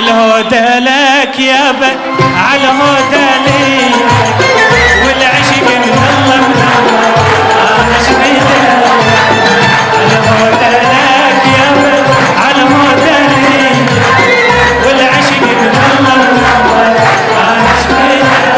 عالهدى لك يابا عالهدى لي والعشق من الله منور انا شفيته عالهدى لك يابا عالهدى لي والعشق من الله منور انا شفيته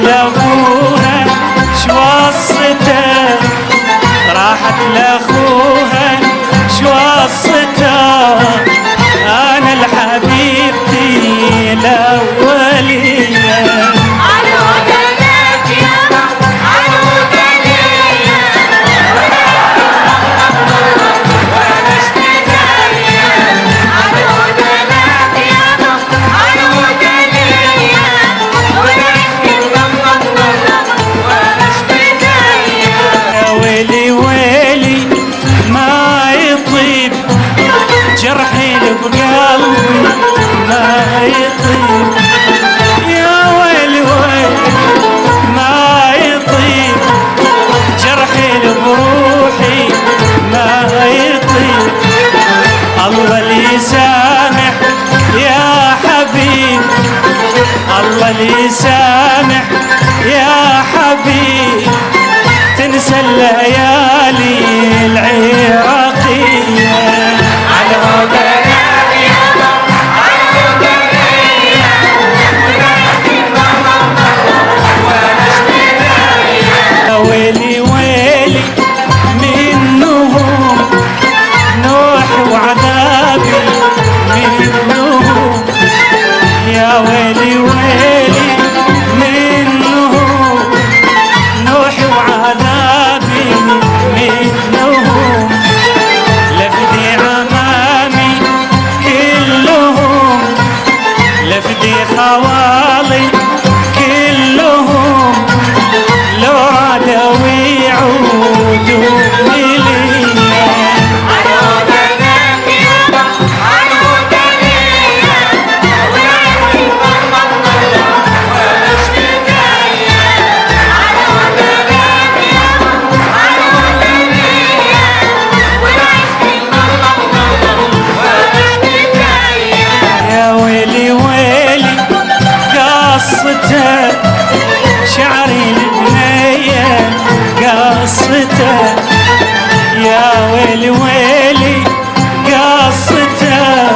لأخوها شوصته راحت لأخوها شوصته أنا لحبيبتي الأولية جرحي بقلبي ما يطيب يا ويلي ويلي ما يطيب جرحي بروحي ما يطيب الله اللي يسامح يا حبيب الله اللي يسامح يا حبيب تنسى الليالي العراقية ويلي ويلي منهم نوح وعذابي منهم يا ويلي ويلي منهم نوح وعذابي منهم لفدي عمامي كلهم لفدي خوالي كلهم لو رادوا يعودوا إلي يا ويلي ويلي قصته شعري البنية قصته يا ويلي ويلي قصته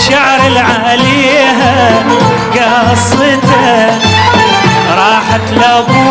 شعر العليها قصته راحت لابو